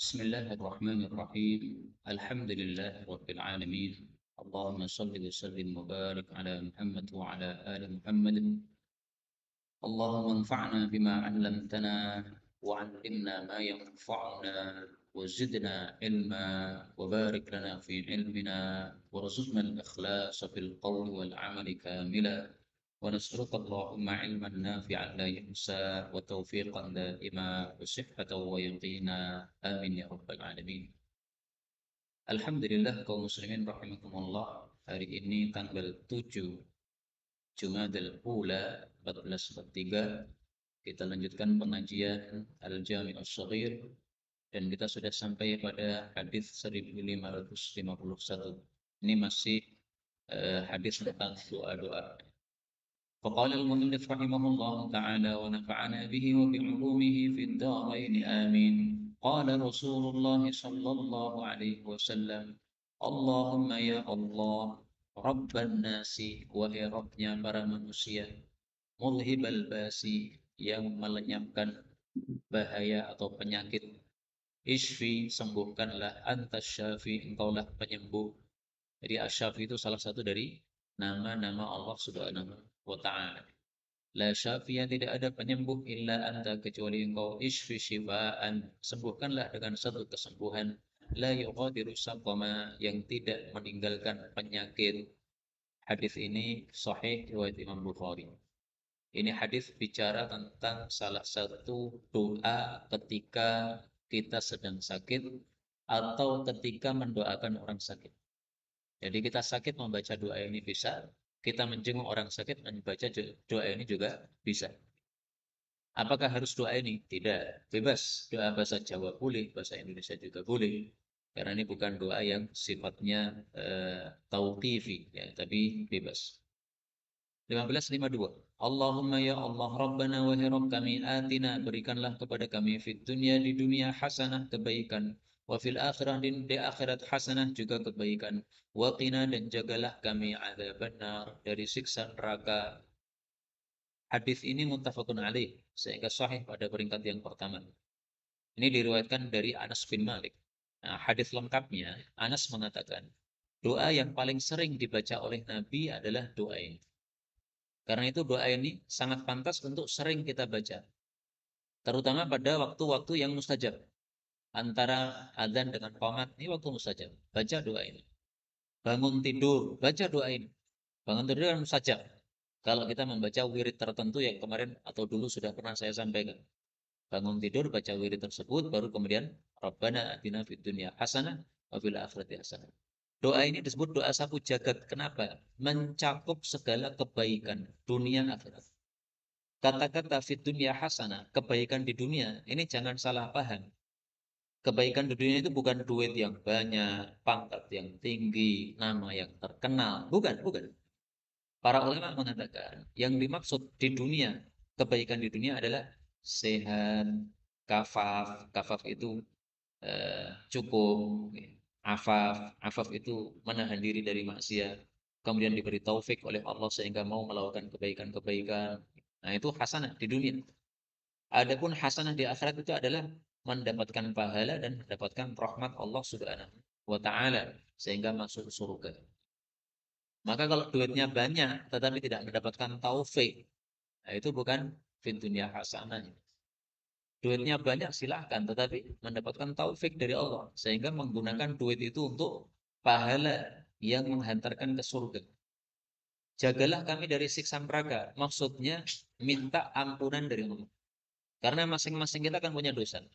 بسم الله الرحمن الرحيم. الحمد لله رب العالمين. اللهم صل وسلم وبارك على محمد وعلى آل محمد. اللهم انفعنا بما علمتنا وعلمنا ما ينفعنا وزدنا علما وبارك لنا في علمنا وارزقنا الإخلاص في القول والعمل كاملا ونسألك اللهم علما نافعا لا ينسى وتوفيقا دائما وصحة ويقينا آمين يا رب العالمين. Alhamdulillah kaum muslimin rahimakumullah, hari ini tanggal 7 Jumadil Ula 1443 kita lanjutkan pengajian Al-Jami' As-Shaghir dan kita sudah sampai pada hadis 1551. Ini masih hadis tentang doa-doa. فقال المؤلف رحمه الله تعالى ونفعنا به وبعلومه في الدارين آمين. قال رسول الله صلى الله عليه وسلم: اللهم ya Allah, Rabban nasi, wahai Rabbnya para manusia, mulhibal basi, yang melenyapkan bahaya atau penyakit, Ishfi, sembuhkanlah, antas syafi, engkaulah penyembuh. Jadi asyafi itu salah satu dari nama-nama Allah Subhanahu wa Ta'ala. La syafiya, tidak ada penyembuh illa anta, kecuali engkau. Ishfi syifaan, sembuhkanlah dengan satu kesembuhan. La yughadiru saqama, yang tidak meninggalkan penyakit. Hadis ini sahih riwayat Imam Bukhari. Ini hadis bicara tentang salah satu doa ketika kita sedang sakit atau ketika mendoakan orang sakit. Jadi kita sakit membaca doa ini bisa, kita menjenguk orang sakit membaca doa ini juga bisa. Apakah harus doa ini? Tidak, bebas. Doa bahasa Jawa boleh, bahasa Indonesia juga boleh. Karena ini bukan doa yang sifatnya tauqifi, ya, tapi bebas. 1552. Allahumma ya Allah, Rabbana wahai Rabb kami, atina, berikanlah kepada kami, fid dunya, di dunia, hasanah, kebaikan, wa fil akhirah, di akhirat, hasanah, juga kebaikan, wa qina, dan jagalah kami, adzabannar, dari siksa neraka. Hadis ini muttafaqun alaih, sehingga sahih pada peringkat yang pertama. Ini diriwayatkan dari Anas bin Malik. Nah, hadis lengkapnya, Anas mengatakan, doa yang paling sering dibaca oleh Nabi adalah doa ini. Karena itu doa ini sangat pantas untuk sering kita baca. Terutama pada waktu-waktu yang mustajab. Antara adzan dengan qomat, ini waktu mustajab. Baca doa ini. Bangun tidur, baca doa ini. Bangun tidur kan mustajab. Kalau kita membaca wirid tertentu yang kemarin atau dulu sudah pernah saya sampaikan. Bangun tidur, baca wirid tersebut, baru kemudian Rabbana atina fid dunya hasanah wa fil akhirati hasanah. Doa ini disebut doa sapu jagat. Kenapa? Mencakup segala kebaikan dunia akhirat. Kata-kata fid dunya hasanah, kebaikan di dunia, ini jangan salah paham. Kebaikan di dunia itu bukan duit yang banyak, pangkat yang tinggi, nama yang terkenal. Bukan, bukan. Para ulama mengatakan, yang dimaksud di dunia, kebaikan di dunia adalah sehat, kafaf. Kafaf itu cukup. Afaf, afaf itu menahan diri dari maksiat. Kemudian diberi taufik oleh Allah sehingga mau melakukan kebaikan-kebaikan. Nah, itu hasanah di dunia. Adapun hasanah di akhirat itu adalah mendapatkan pahala dan mendapatkan rahmat Allah Subhanahu wa taala sehingga masuk surga. Maka kalau duitnya banyak tetapi tidak mendapatkan taufik, nah itu bukan fid dunya hasanah. Duitnya banyak silahkan, tetapi mendapatkan taufik dari Allah sehingga menggunakan duit itu untuk pahala yang menghantarkan ke surga. Jagalah kami dari siksa neraka. Maksudnya minta ampunan dari Allah. Karena masing-masing kita kan punya dosa.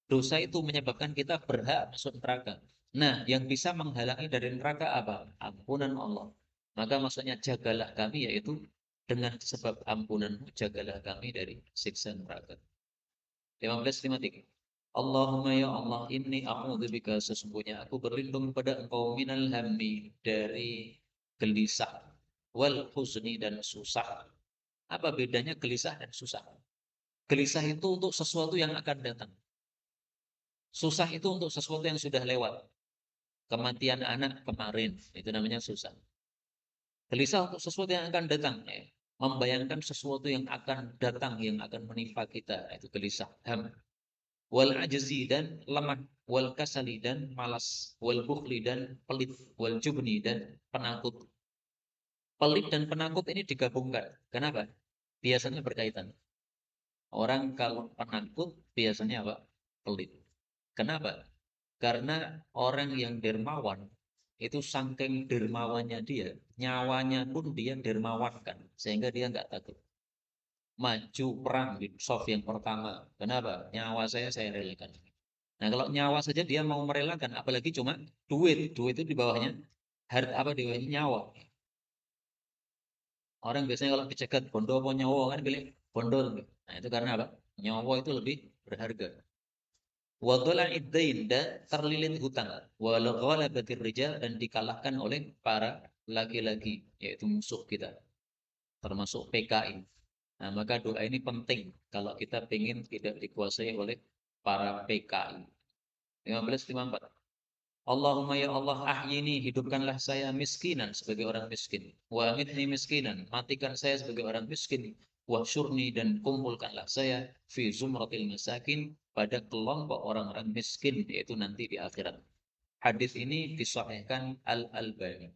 Dosa itu menyebabkan kita berhak masuk neraka. Nah, yang bisa menghalangi dari neraka apa? Ampunan Allah. Maka maksudnya jagalah kami, yaitu dengan sebab ampunanmu jagalah kami dari siksa neraka. 1553. Allahumma ya Allah, inni a'udzubika, sesungguhnya aku berlindung pada engkau, minal hammi, dari gelisah, wal huzni, dan susah. Apa bedanya gelisah dan susah? Gelisah itu untuk sesuatu yang akan datang. Susah itu untuk sesuatu yang sudah lewat. Kematian anak kemarin, itu namanya susah. Gelisah untuk sesuatu yang akan datang. Ya. Membayangkan sesuatu yang akan datang, yang akan menimpa kita. Itu gelisah. Ham. wal ajzi dan lemah, wal kasali dan malas, wal bukhli dan pelit, wal jubni dan penakut. Pelit dan penakut ini digabungkan. Kenapa? Biasanya berkaitan. Orang kalau penakut biasanya apa? Pelit. Kenapa? Karena orang yang dermawan itu saking dermawannya dia, nyawanya pun dia dermawankan sehingga dia nggak takut. Maju perang di soft yang pertama. Kenapa? Nyawa saya relakan. Nah, kalau nyawa saja dia mau merelakan, apalagi cuma duit. Duit itu di bawahnya harta apa di bawahnya nyawa. Orang biasanya kalau dicegat bondo apa nyawa kan pilih bondo. Nah, itu karena apa? Nyawa itu lebih berharga. Wadhala iddain dan terlilit hutang. Walau ghalabatir rijal dan dikalahkan oleh para laki-laki yaitu musuh kita termasuk PKI. Nah, maka doa ini penting kalau kita ingin tidak dikuasai oleh para PKI. 1554. Allahumma ya Allah ahyini hidupkanlah saya miskinan sebagai orang miskin. Wa amitni miskinan matikan saya sebagai orang miskin. Wahsyurni dan kumpulkanlah saya fi zumratil masakin pada kelompok orang-orang miskin yaitu nanti di akhirat. Hadis ini disahihkan Al-Albani.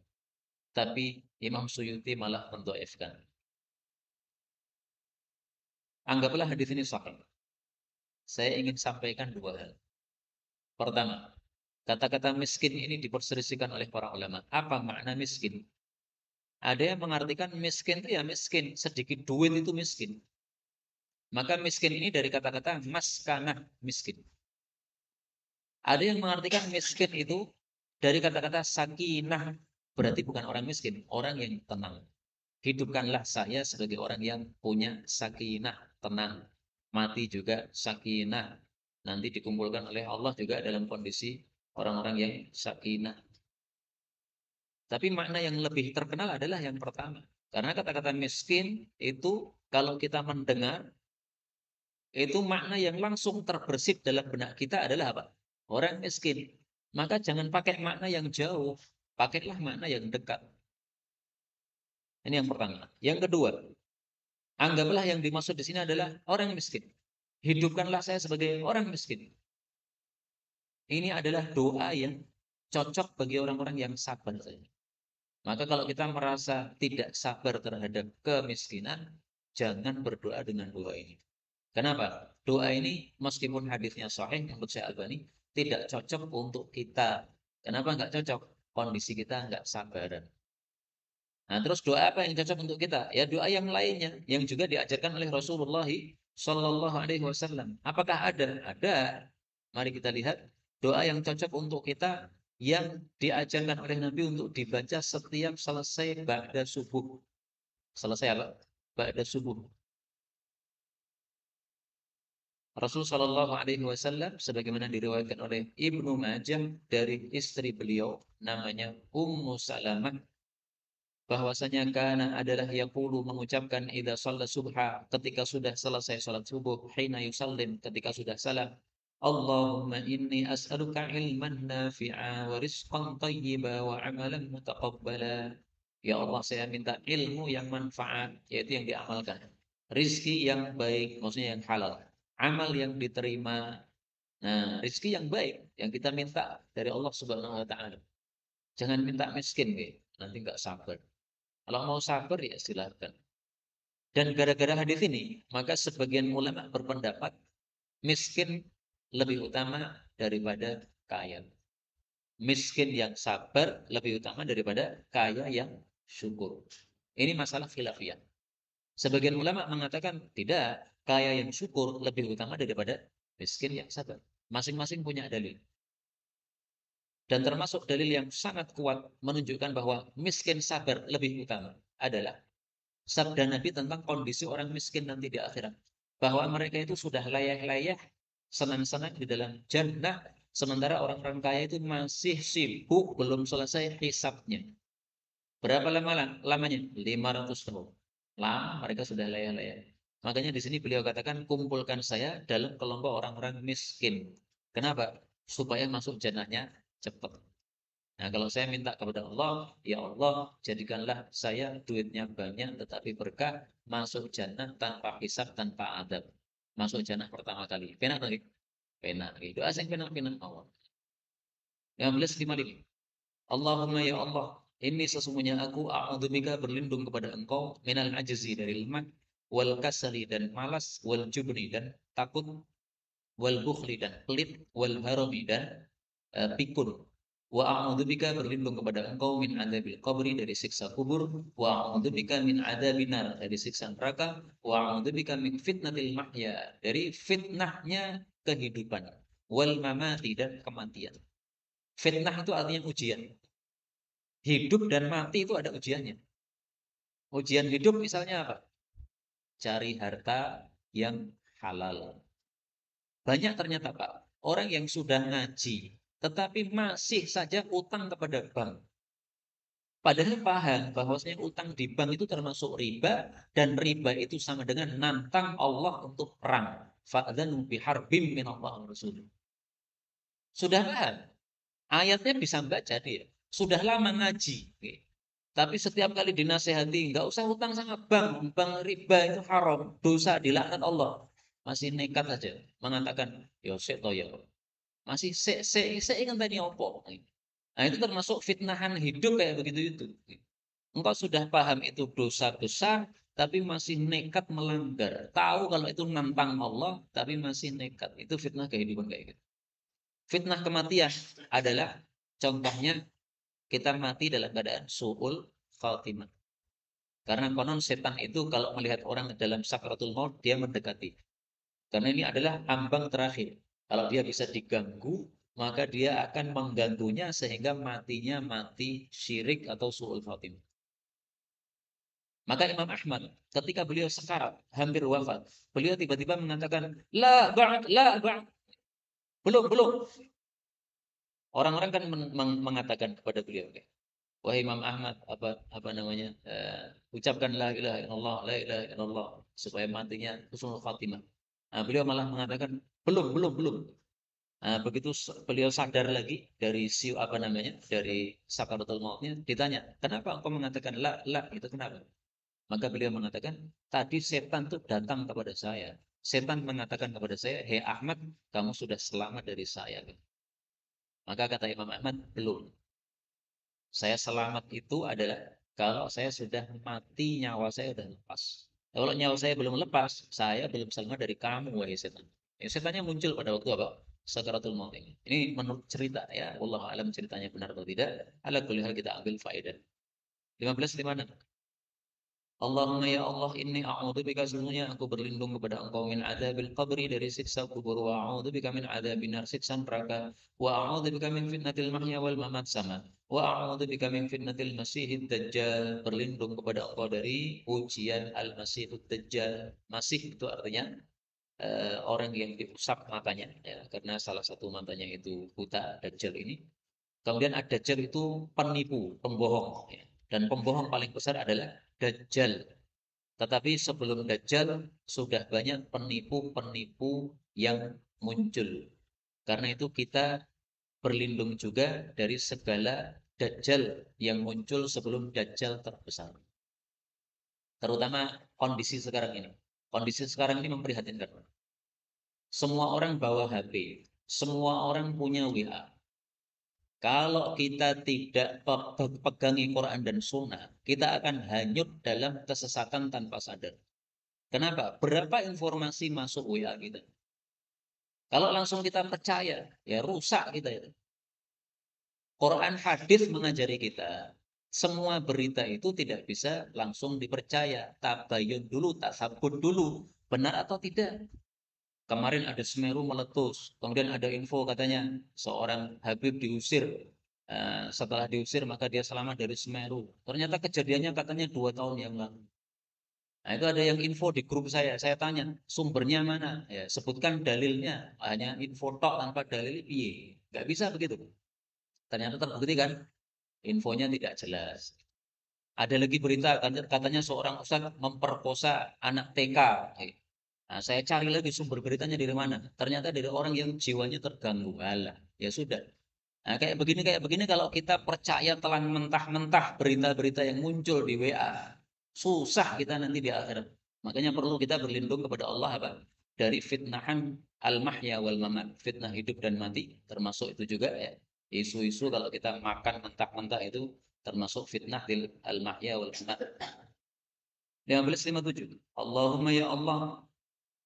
Tapi Imam Suyuti malah mendhaifkan. Anggaplah hadis ini sahih. Saya ingin sampaikan dua hal. Pertama, kata-kata miskin ini diperselisihkan oleh para ulama. Apa makna miskin? Ada yang mengartikan miskin itu ya miskin, sedikit duit itu miskin. Maka miskin ini dari kata-kata maskanah miskin. Ada yang mengartikan miskin itu dari kata-kata sakinah, berarti bukan orang miskin, orang yang tenang. Hidupkanlah saya sebagai orang yang punya sakinah, tenang. Mati juga sakinah. Nanti dikumpulkan oleh Allah juga dalam kondisi orang-orang yang sakinah. Tapi makna yang lebih terkenal adalah yang pertama. Karena kata-kata miskin itu kalau kita mendengar, itu makna yang langsung terbersit dalam benak kita adalah apa? Orang miskin. Maka jangan pakai makna yang jauh. Pakailah makna yang dekat. Ini yang pertama. Yang kedua, anggaplah yang dimaksud di sini adalah orang miskin. Hidupkanlah saya sebagai orang miskin. Ini adalah doa yang cocok bagi orang-orang yang sabar saja. Maka kalau kita merasa tidak sabar terhadap kemiskinan, jangan berdoa dengan doa ini. Kenapa? Doa ini meskipun hadisnya sahih menurut Syekh Albani tidak cocok untuk kita. Kenapa nggak cocok? Kondisi kita nggak sabaran. Nah, terus doa apa yang cocok untuk kita? Ya doa yang lainnya yang juga diajarkan oleh Rasulullah Shallallahu Alaihi Wasallam. Apakah ada? Ada. Mari kita lihat doa yang cocok untuk kita yang diajarkan oleh Nabi untuk dibaca setiap selesai ba'da subuh. Selesai apa? Ba'da subuh. Rasul Shallallahu Alaihi Wasallam sebagaimana diriwayatkan oleh Ibnu Majah dari istri beliau namanya Ummu Salamah bahwasanya kana adalah yaqulu mengucapkan idza shalla subha ketika sudah selesai salat subuh hina yusallim ketika sudah salam Allahumma inni as'aluka ilman nafi'a wa rizqan thayyiba wa amalan mutaqabbala. Ya Allah, saya minta ilmu yang manfaat, yaitu yang diamalkan. Rizki yang baik, maksudnya yang halal. Amal yang diterima. Nah, rizki yang baik yang kita minta dari Allah Subhanahu wa taala. Jangan minta miskin, gitu. Nanti nggak sabar. Kalau mau sabar ya silahkan. Dan gara-gara hadis ini, maka sebagian ulama berpendapat miskin lebih utama daripada kaya. Miskin yang sabar lebih utama daripada kaya yang syukur. Ini masalah khilafiyah. Sebagian ulama mengatakan tidak, kaya yang syukur lebih utama daripada miskin yang sabar. Masing-masing punya dalil. Dan termasuk dalil yang sangat kuat menunjukkan bahwa miskin sabar lebih utama adalah sabda Nabi tentang kondisi orang miskin nanti di akhirat. Bahwa mereka itu sudah layak-layak, senang-senang di dalam jannah, sementara orang-orang kaya itu masih sibuk, belum selesai hisabnya. Berapa lama lamanya? 500 tahun. Lama mereka sudah layak-layak. Makanya di sini beliau katakan, kumpulkan saya dalam kelompok orang-orang miskin. Kenapa? Supaya masuk jannahnya cepat. Nah, kalau saya minta kepada Allah, ya Allah, jadikanlah saya duitnya banyak tetapi berkah, masuk jannah tanpa hisab, tanpa adab. Masuk jannah pertama kali. Benar lagi? Penak itu asing penak-penak Allah. 15:55. Allahumma ya Allah, ini sesungguhnya aku a'udzubika berlindung kepada Engkau minal ajzi dari lemah, wal kasali dan malas, wal jubni dan takut, wal bukhli dan pelit, wal harami dan pikun. Wa a'udzubika berlindung kepada Engkau min adzabil qabri dari siksa kubur, wa a'udzubika min adzabinar dari siksa neraka, wa a'udzubika min fitnatil mahya dari fitnahnya kehidupan, wal mamati dan kematian. Fitnah itu artinya ujian. Hidup dan mati itu ada ujiannya. Ujian hidup misalnya apa? Cari harta yang halal. Banyak ternyata Pak, orang yang sudah ngaji, tetapi masih saja utang kepada bank. Padahal paham bahwasanya utang di bank itu termasuk riba, dan riba itu sama dengan nantang Allah untuk perang. Fa'dzanu biharbim minallah wa rasulih. Sudah paham? Ayatnya bisa baca dia. Sudah lama ngaji. Tapi setiap kali dinasehati, nggak usah utang sama bank. Bank riba itu haram. Dosa dilaknat Allah. Masih nekat saja mengatakan, yo sik to ya. Masih sik kan tadi opo. Nah itu termasuk fitnahan hidup kayak begitu itu. Engkau sudah paham itu dosa besar, tapi masih nekat melanggar. Tahu kalau itu nantang Allah, tapi masih nekat. Itu fitnah kehidupan kayak gitu. Fitnah kematian adalah contohnya kita mati dalam keadaan su'ul khatimah. Karena konon setan itu kalau melihat orang dalam sakratul maut, dia mendekati. Karena ini adalah ambang terakhir. Kalau dia bisa diganggu, maka dia akan mengganggunya sehingga matinya mati syirik atau su'ul khatimah. Maka Imam Ahmad ketika beliau sekarat, hampir wafat, beliau tiba-tiba mengatakan, la ba'd, la ba'd. Belum, belum. Orang-orang kan mengatakan kepada beliau, wahai Imam Ahmad, apa namanya, ucapkan la ilaha illallah, la ilaha illallah, supaya matinya husnul khatimah. Nah, beliau malah mengatakan, belum, belum, belum. Nah, begitu beliau sadar lagi dari apa namanya, dari sakaratul mautnya, ditanya, kenapa engkau mengatakan la, la, itu kenapa? Maka beliau mengatakan, tadi setan tuh datang kepada saya. Setan mengatakan kepada saya, hei Ahmad, kamu sudah selamat dari saya. Maka kata Imam Ahmad, belum. Saya selamat itu adalah kalau saya sudah mati, nyawa saya sudah lepas. Kalau nyawa saya belum lepas, saya belum selamat dari kamu, wahai setan. Ya, setannya muncul pada waktu apa? Sakaratul maut ini. Ini menurut cerita ya, Allah alam ceritanya benar atau tidak. Ala kulli hal kita ambil faedah. 15 di mana? Allahumma ya Allah, inni a'udzubika, sesungguhnya aku berlindung kepada Engkau min adzabil qabri dari siksa kubur, wa a'udzubika min adzabin nar, siksa neraka, wa a'udzubika min fitnatil mahya wal mamat, sama, wa a'udzubika min fitnatil masihid dajjal, berlindung kepada Engkau dari ujian al-masihud dajjal. Masih itu artinya orang yang diusap matanya ya, karena salah satu matanya itu buta, dajjal ini. Kemudian ada dajjal itu penipu, pembohong ya. Dan pembohong paling besar adalah dajjal. Tetapi sebelum Dajjal sudah banyak penipu-penipu yang muncul. Karena itu kita berlindung juga dari segala Dajjal yang muncul sebelum Dajjal terbesar. Terutama kondisi sekarang ini. Kondisi sekarang ini memprihatinkan. Semua orang bawa HP. Semua orang punya WA. Kalau kita tidak pegangi Quran dan Sunnah, kita akan hanyut dalam kesesatan tanpa sadar. Kenapa? Berapa informasi masuk WA kita? Kalau langsung kita percaya, ya rusak kita itu. Quran hadis mengajari kita, semua berita itu tidak bisa langsung dipercaya. Tabayun dulu, tasabut dulu, benar atau tidak. Kemarin ada Semeru meletus, kemudian ada info katanya seorang Habib diusir. Setelah diusir maka dia selamat dari Semeru. Ternyata kejadiannya katanya 2 tahun yang lalu. Nah, itu ada yang info di grup saya tanya, sumbernya mana? Ya, sebutkan dalilnya. Hanya info tok tanpa dalil, piye? Nggak bisa begitu. Ternyata terbukti kan, infonya tidak jelas. Ada lagi berita, katanya seorang ustadz memperkosa anak TK. Nah, saya cari lagi sumber beritanya dari mana. Ternyata dari orang yang jiwanya terganggu. Alah, ya sudah. Nah, kayak begini kalau kita percaya telan mentah-mentah berita-berita yang muncul di WA, susah kita nanti di akhirat. Makanya perlu kita berlindung kepada Allah apa? Dari fitnahan al-mahya wal mamat, fitnah hidup dan mati, termasuk itu juga ya. Isu-isu kalau kita makan mentah-mentah itu termasuk fitnah al-mahya wal mamat. 1557. Allahumma ya Allah,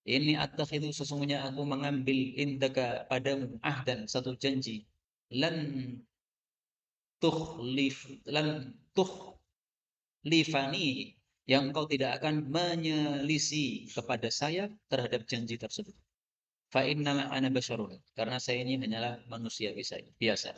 ini attakhidhu, sesungguhnya aku mengambil indaka padamu ahdan, satu janji, lan lan tukhlifani, yang kau tidak akan menyelisih kepada saya terhadap janji tersebut. Fa innama ana basyarun, karena saya ini hanyalah manusia biasa.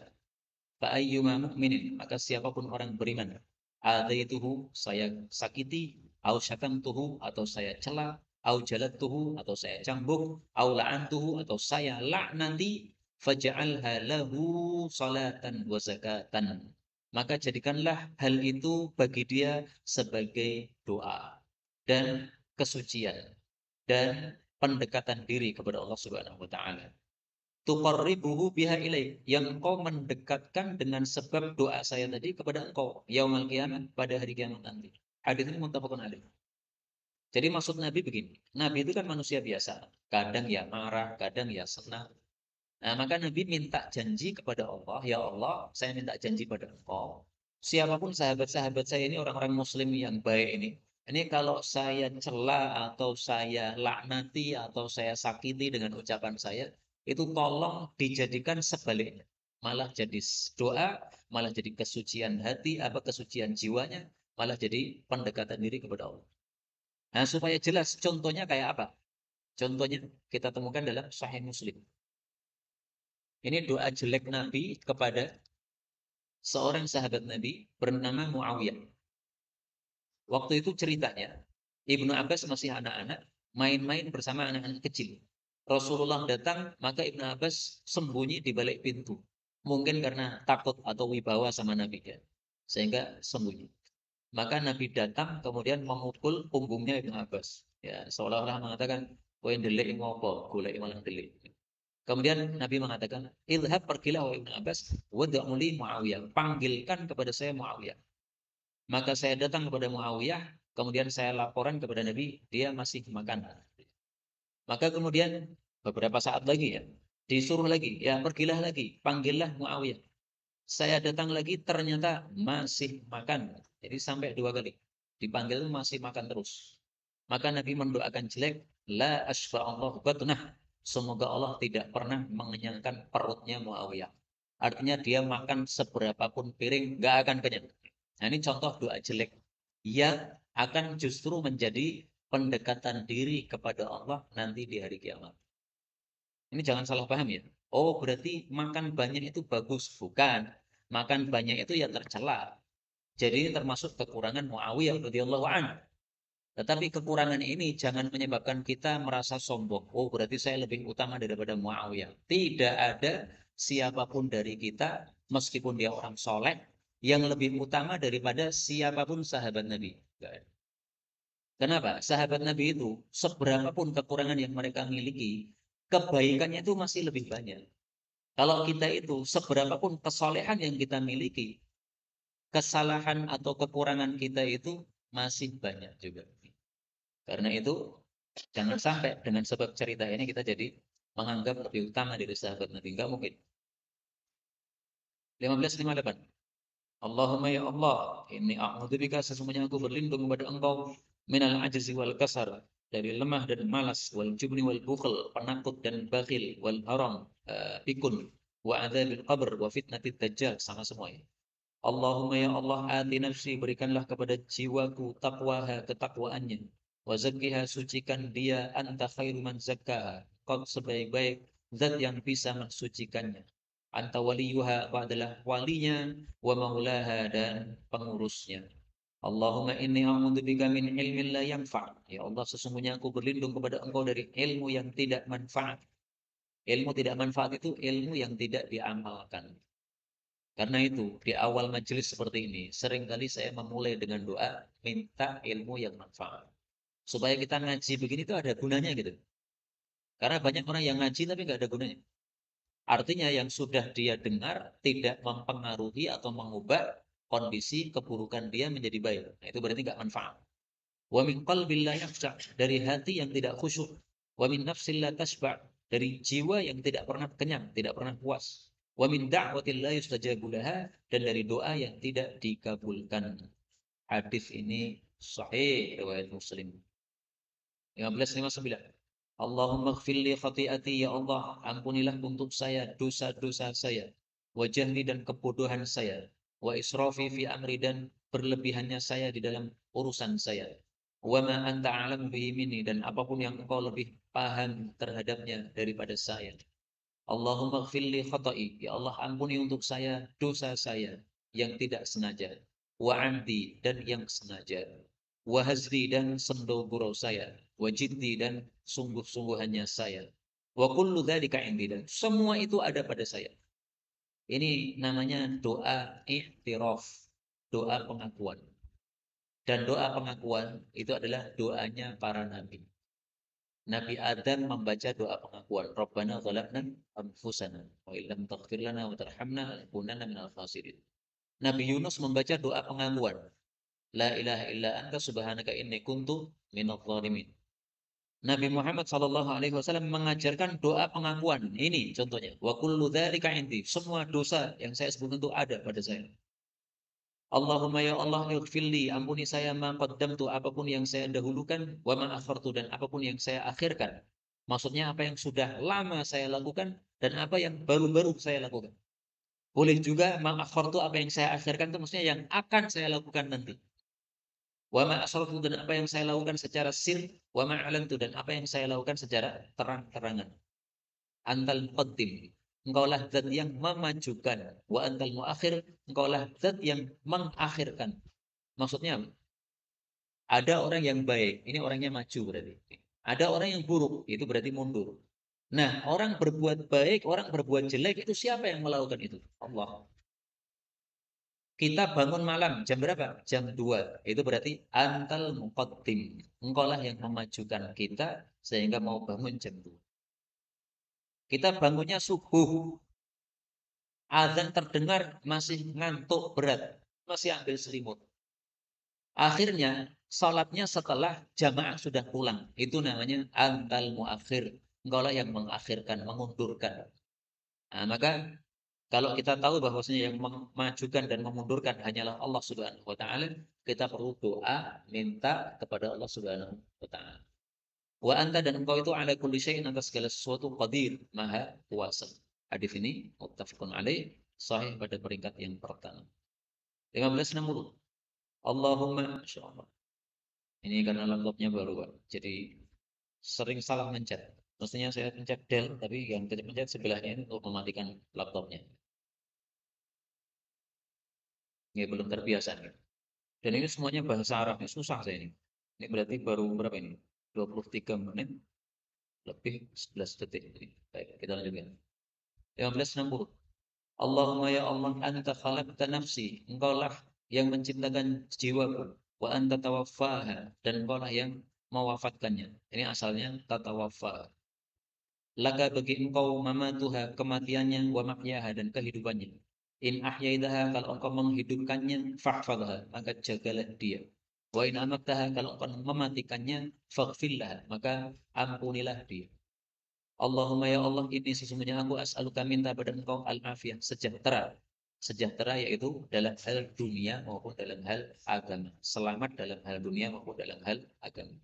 Fa ayyuma mu'minin, maka siapapun orang beriman, adaituhu, saya sakiti, au syatamtuhu, atau saya cela, au jalattuhu, atau saya cambuk, au la'antuhu, atau saya laknati, faj'alha lahu salatan wa zakatan, maka jadikanlah hal itu bagi dia sebagai doa dan kesucian dan pendekatan diri kepada Allah Subhanahu wa taala. Tuqarribuhu biha ilaih, yang engkau mendekatkan dengan sebab doa saya tadi kepada engkau yaumul qiyamah, pada hari kiamat nanti. Hadis ini muttafaqun alaih. Jadi maksud Nabi begini, Nabi itu kan manusia biasa, kadang ya marah, kadang ya senang. Nah, maka Nabi minta janji kepada Allah, ya Allah, saya minta janji pada engkau. Siapapun sahabat-sahabat saya ini, orang-orang muslim yang baik ini kalau saya cela atau saya laknati atau saya sakiti dengan ucapan saya, itu tolong dijadikan sebaliknya. Malah jadi doa, malah jadi kesucian hati, apa kesucian jiwanya, malah jadi pendekatan diri kepada Allah. Nah, supaya jelas contohnya kayak apa? Contohnya kita temukan dalam Sahih Muslim. Ini doa jelek Nabi kepada seorang sahabat Nabi bernama Muawiyah. Waktu itu ceritanya, Ibnu Abbas masih anak-anak, main-main bersama anak-anak kecil. Rasulullah datang, maka Ibnu Abbas sembunyi di balik pintu. Mungkin karena takut atau wibawa sama Nabi ya, sehingga sembunyi. Maka Nabi datang kemudian memukul punggungnya Ibnu Abbas. Ya, seolah-olah mengatakan, kowe ndelik ngopo, golek malah ndelik. Kemudian Nabi mengatakan, "Idhab, pergilah wahai Ibnu Abbas, wad'u li Muawiyah, panggilkan kepada saya Muawiyah." Maka saya datang kepada Muawiyah, kemudian saya laporan kepada Nabi, dia masih makan. Maka kemudian beberapa saat lagi ya, disuruh lagi, ya pergilah lagi, panggillah Muawiyah. Saya datang lagi, ternyata masih makan. Jadi sampai 2 kali. Dipanggil masih makan terus. Maka Nabi mendoakan jelek, la asfa'allahu batnah, semoga Allah tidak pernah mengenyangkan perutnya Muawiyah. Artinya dia makan seberapapun piring, nggak akan kenyang. Nah, ini contoh doa jelek yang akan justru menjadi pendekatan diri kepada Allah nanti di hari kiamat. Ini jangan salah paham ya. Oh, berarti makan banyak itu bagus. Bukan. Makan banyak itu ya tercela. Jadi ini termasuk kekurangan Muawiyah radhiyallahu anhu. Tetapi kekurangan ini jangan menyebabkan kita merasa sombong. Oh, berarti saya lebih utama daripada Muawiyah. Tidak ada siapapun dari kita, meskipun dia orang soleh, yang lebih utama daripada siapapun sahabat Nabi. Kenapa? Sahabat Nabi itu, seberapapun kekurangan yang mereka miliki, kebaikannya itu masih lebih banyak. Kalau kita itu, seberapapun kesolehan yang kita miliki, kesalahan atau kekurangan kita itu masih banyak juga. Karena itu, jangan sampai dengan sebab cerita ini kita jadi menganggap lebih utama dari sahabat Nabi. Enggak mungkin. 1558. Allahumma ya Allah, inni a'udzubika, sesungguhnya aku berlindung kepada engkau, minal ajzi wal kasar, dari lemah dan malas, wal jubni wal bukhl, penakut dan bakhil, wal haram, pikun, wa adzabil qabr, wa fitnatid dajjal, sama semuanya. Allahumma ya Allah, ati nafsi, berikanlah kepada jiwaku taqwaha, ketakwaannya, wa zakkiha, sucikan dia, anta khairu man zakkaha, kau sebaik-baik zat yang bisa mensucikannya. Anta waliyuha, adalah walinya, wa maulaha, dan pengurusnya. Allahumma inni a'udzubika min ilmin la yanfa'. Ya Allah, sesungguhnya aku berlindung kepada engkau dari ilmu yang tidak manfaat. Ilmu tidak manfaat itu ilmu yang tidak diamalkan. Karena itu, di awal majelis seperti ini, seringkali saya memulai dengan doa, minta ilmu yang manfaat. Supaya kita ngaji begini tuh ada gunanya gitu. Karena banyak orang yang ngaji tapi nggak ada gunanya. Artinya yang sudah dia dengar tidak mempengaruhi atau mengubah kondisi keburukan dia menjadi baik. Nah, itu berarti nggak manfaat. Wa min qalbil la yakhsha, dari hati yang tidak khusyuk. Wa min nafsil la tashba', dari jiwa yang tidak pernah kenyang, tidak pernah puas. Wa min da'watin la yustajabu laha, dan dari doa yang tidak dikabulkan. Hadis ini sahih riwayat Muslim. 1559. Allahumma gfirli khati'ati, ya Allah, ampunilah untuk saya dosa-dosa saya, wa jahli dan kebodohan saya, wa israfi fi amri dan berlebihannya saya di dalam urusan saya, wa ma anta alam bihi minni, dan apapun yang engkau lebih paham terhadapnya daripada saya. Allahumma gfirli khata'i, ya Allah, ampuni untuk saya dosa saya yang tidak sengaja, wa amdi, dan yang sengaja, wa hazli, dan sendoguro saya, wa jiddi, dan sungguh-sungguhannya saya, wa kullu dzalika indi, dan semua itu ada pada saya. Ini namanya doa i'tiraf, doa pengakuan. Dan doa pengakuan itu adalah doanya para nabi. Nabi Adam membaca doa pengakuan, Rabbana dzalamna anfusana wa illam taghfir lana wa tarhamna lanakunanna minal khasirin. Nabi Yunus membaca doa pengakuan, La ilaha illa anta subhanaka inni kuntu minadh dhalimin. Nabi Muhammad sallallahu alaihi wasallam mengajarkan doa pengakuan. Ini contohnya, wa kullu dzalika indi. Semua dosa yang saya sebutkan itu ada pada saya. Allahumma ya Allah ighfirli, ampuni saya ma qaddamtu, apapun yang saya dahulukan, wa ma akhartu, dan apapun yang saya akhirkan. Maksudnya apa yang sudah lama saya lakukan dan apa yang baru-baru saya lakukan. Boleh juga ma akhartu, apa yang saya akhirkan itu maksudnya yang akan saya lakukan nanti. Wa ma asrartu, dan apa yang saya lakukan secara sir, wa ma alantu, dan apa yang saya lakukan secara terang-terangan. Antal muqaddim, engkaulah zat yang memajukan, wa antal muakhir, engkaulah zat yang mengakhirkan. Maksudnya apa? Ada orang yang baik, ini orangnya maju berarti. Ada orang yang buruk, itu berarti mundur. Nah, orang berbuat baik, orang berbuat jelek, itu siapa yang melakukan itu? Allah. Kita bangun malam, jam berapa? Jam 2. Itu berarti antal muqaddim. Engkaulah yang memajukan kita sehingga mau bangun jam 2. Kita bangunnya subuh. Azan terdengar, masih ngantuk berat. Masih ambil selimut. Akhirnya, salatnya setelah jamaah sudah pulang. Itu namanya antal muakhir. Engkaulah yang mengakhirkan, mengundurkan. Nah, maka kalau kita tahu bahwasanya yang memajukan dan memundurkan hanyalah Allah Subhanahu wa taala, kita perlu doa minta kepada Allah Subhanahu wa taala. Wa anta, dan engkau itu ala kulli syai'in, atas segala sesuatu, qadir, maha kuasa. Hadis ini muttafaqun alaih, sahih pada peringkat yang pertama. 1560. Allahumma, insyaallah. Ini karena laptopnya baru, Pak. Jadi sering salah mencet. Mestinya saya pencet del, tapi yang pencet sebelahnya ini untuk mematikan laptopnya. Ini belum terbiasa nih. Dan ini semuanya bahasa Arabnya, susah saya ini. Ini berarti baru berapa ini? 23 menit lebih 11 detik. Baik, kita lanjutkan. 1560. Allahumma ya Allah, anta khalaqta nafsi. Engkaulah yang menciptakan jiwaku. Wa anta tawaffaha, dan engkaulah yang mewafatkannya. Ini asalnya tatawaffa. Laka, bagi engkau, mamatuha, kematiannya, wa mahyaha, dan kehidupannya. In ahyaidaha, kalau engkau menghidupkannya, fahfadha, maka jagalah dia. Wa in amaktaha, kalau engkau mematikannya, faghfirlah, maka ampunilah dia. Allahumma ya Allah, ini sesungguhnya aku as'aluka, minta pada engkau, al-afiyah, sejahtera. Sejahtera yaitu dalam hal dunia maupun dalam hal agama. Selamat dalam hal dunia maupun dalam hal agama.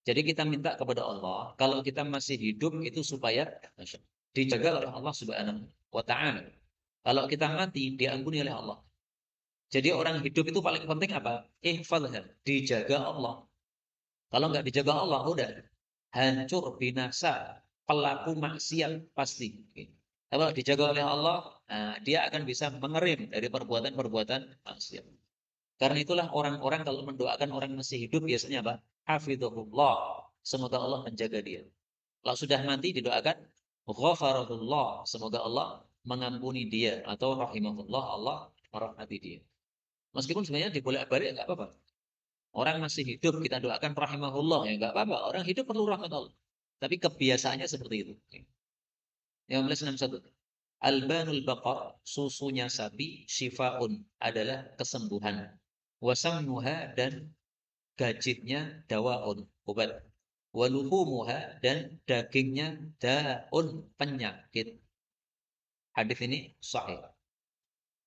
Jadi kita minta kepada Allah, kalau kita masih hidup itu supaya dijaga oleh Allah Subhanahu wa taala. Kalau kita mati, diampuni oleh Allah. Jadi orang hidup itu paling penting apa? Ihfadhah, dijaga Allah. Kalau nggak dijaga Allah, udah hancur, binasa, pelaku maksiat pasti. Kalau dijaga oleh Allah, nah, dia akan bisa mengerim dari perbuatan-perbuatan maksiat. Karena itulah orang-orang kalau mendoakan orang masih hidup biasanya apa? Hafidhullah. Semoga Allah menjaga dia. Kalau sudah mati didoakan ghafarahullah. Semoga Allah mengampuni dia, atau rahimahullah, Allah merahmati dia. Meskipun sebenarnya dibolak-balik enggak apa-apa. Orang masih hidup kita doakan rahimahullah, ya enggak apa-apa. Orang hidup perlu rahmat Allah. Tapi kebiasaannya seperti itu. 1561. Albanul baqar, susunya sapi, syifaun, adalah kesembuhan. Wasamnuha, dan gajitnya dawaun, obat. waluhumuha dan dagingnya daun penyakit. Hadis ini sahih.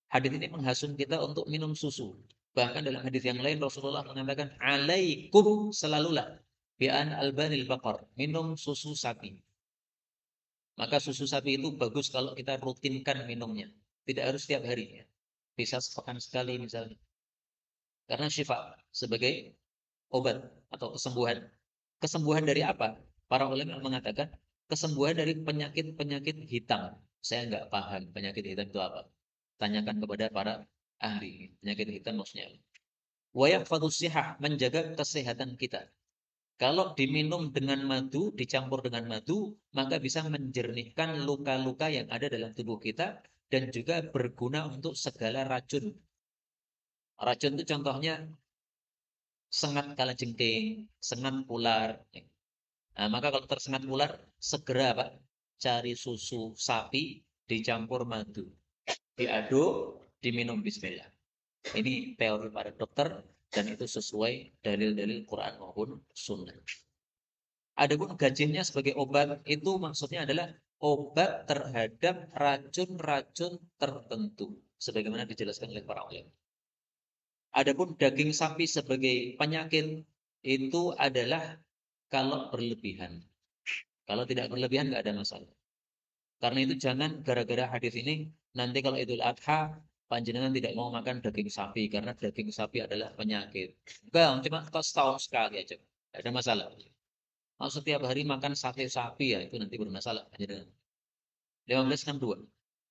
Hadis ini menghasut kita untuk minum susu. Bahkan dalam hadis yang lain Rasulullah mengatakan alaikum selalulah bi'an albanil baqar, minum susu sapi. Maka susu sapi itu bagus kalau kita rutinkan minumnya. Tidak harus setiap hari ya. Bisa sepekan sekali misalnya. Karena syifa sebagai obat atau kesembuhan. Kesembuhan dari apa? Para ulama mengatakan kesembuhan dari penyakit-penyakit hitam. Saya nggak paham penyakit hitam itu apa. Tanyakan kepada para ahli. Penyakit hitam maksudnya. Wa yahfadzus sihah, menjaga kesehatan kita. Kalau diminum dengan madu, dicampur dengan madu, maka bisa menjernihkan luka-luka yang ada dalam tubuh kita dan juga berguna untuk segala racun. Racun itu contohnya sengat kalajengking, sengat ular. Nah, maka kalau tersengat ular, segera Pak, cari susu sapi dicampur madu. Diaduk, diminum bismillah. Ini teori para dokter dan itu sesuai dalil-dalil Quran maupun Sunnah. Adapun gajihnya sebagai obat itu maksudnya adalah obat terhadap racun-racun tertentu, sebagaimana dijelaskan oleh para ulama. Adapun daging sapi sebagai penyakit itu adalah kalau berlebihan. Kalau tidak berlebihan nggak ada masalah. Karena itu jangan gara-gara hadis ini nanti kalau Idul Adha panjenengan tidak mau makan daging sapi karena daging sapi adalah penyakit. Enggak, cuma setahun sekali aja. Tidak ada masalah. Kalau setiap hari makan sate sapi ya itu nanti bermasalah. 1562.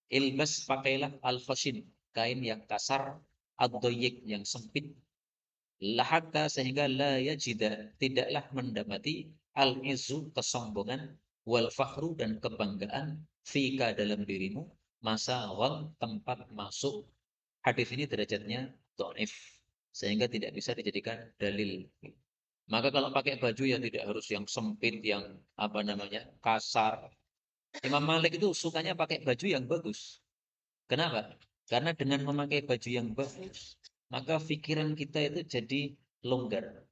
Ilbas pakailah al-fashin, kain yang kasar, ad-dayyik yang sempit, lahaka sehingga la yajida, tidaklah mendapati al-izzu kesombongan, wal fakhru dan kebanggaan, fika dalam dirimu, masa wal tempat masuk. Hadis ini derajatnya dhaif sehingga tidak bisa dijadikan dalil. Maka kalau pakai baju ya tidak harus yang sempit, yang apa namanya kasar. Imam Malik itu sukanya pakai baju yang bagus. Kenapa? Karena dengan memakai baju yang bagus, maka pikiran kita itu jadi longgar.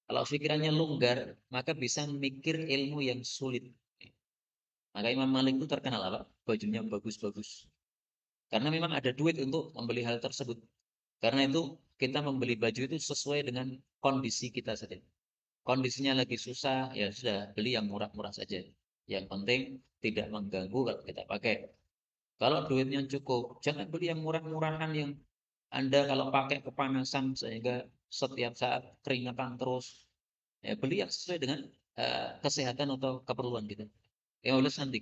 Kalau pikirannya longgar, maka bisa mikir ilmu yang sulit. Maka Imam Malik itu terkenal apa? Bajunya bagus-bagus. Karena memang ada duit untuk membeli hal tersebut. Karena itu kita membeli baju itu sesuai dengan kondisi kita saja. Kondisinya lagi susah, ya sudah beli yang murah-murah saja. Yang penting tidak mengganggu kalau kita pakai. Kalau duitnya cukup, jangan beli yang murah-murahan yang Anda kalau pakai kepanasan sehingga setiap saat keringatan terus. Ya, beli yang sesuai dengan kesehatan atau keperluan kita. Yang oleh nanti.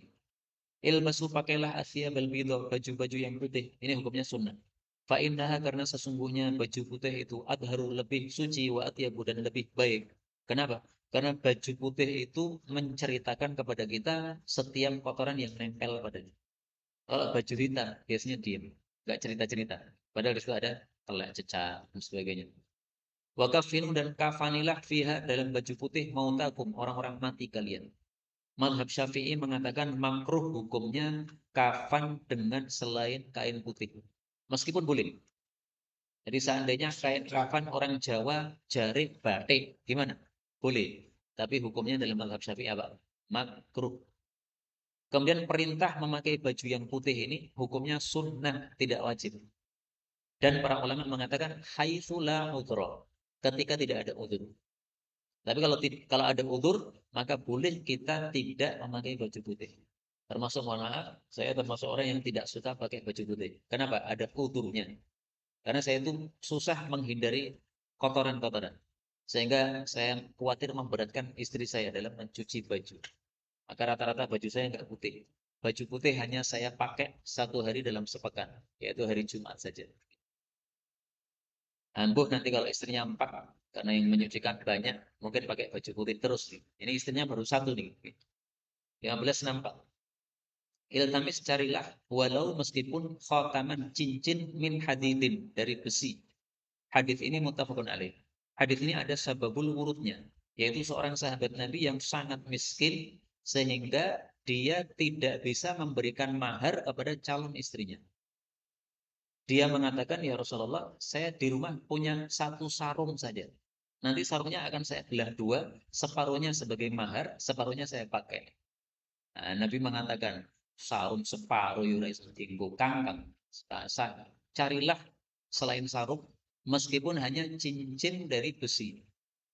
Ilbasu pakailah asyabal bidho, baju-baju yang putih. Ini hukumnya sunnah. Fa'innaha karena sesungguhnya baju putih itu adharu lebih suci wa atyabu dan lebih baik. Kenapa? Karena baju putih itu menceritakan kepada kita setiap kotoran yang nempel padanya. Kalau baju hitam biasanya diam, nggak cerita-cerita. Padahal di situ ada telak, cecak dan sebagainya. Wa kafinu dan kafanilah fiha dalam baju putih mautakum orang-orang mati kalian. Mazhab Syafi'i mengatakan makruh hukumnya kafan dengan selain kain putih. Meskipun boleh. Jadi seandainya kain kafan orang Jawa jarik batik gimana? Boleh. Tapi hukumnya dalam mazhab Syafi'i apa? Makruh. Kemudian perintah memakai baju yang putih ini hukumnya sunnah, tidak wajib. Dan para ulama mengatakan haitsu la udhra, ketika tidak ada udzur. Tapi kalau ada udzur, maka boleh kita tidak memakai baju putih. Termasuk mohon maaf, saya termasuk orang yang tidak suka pakai baju putih. Kenapa? Ada udzurnya. Karena saya itu susah menghindari kotoran-kotoran. Sehingga saya khawatir memberatkan istri saya dalam mencuci baju. Maka rata-rata baju saya nggak putih. Baju putih hanya saya pakai satu hari dalam sepekan, yaitu hari Jumat saja. Ambuh nanti kalau istrinya empat, karena yang menyucikan banyak, mungkin pakai baju putih terus. Ini istrinya baru satu nih. 15 nampak. Iltamis carilah, walau meskipun khotaman cincin min hadidin, dari besi. Hadis ini muttafaqun alaih. Hadis ini ada sababul wurudnya, yaitu seorang sahabat Nabi yang sangat miskin sehingga dia tidak bisa memberikan mahar kepada calon istrinya. Dia mengatakan, ya Rasulullah, saya di rumah punya satu sarung saja. nanti sarungnya akan saya belah dua, separuhnya sebagai mahar, separuhnya saya pakai. Nah, Nabi mengatakan, sarung separuh yura iso dienggo kangkang. Carilah selain sarung, meskipun hanya cincin dari besi.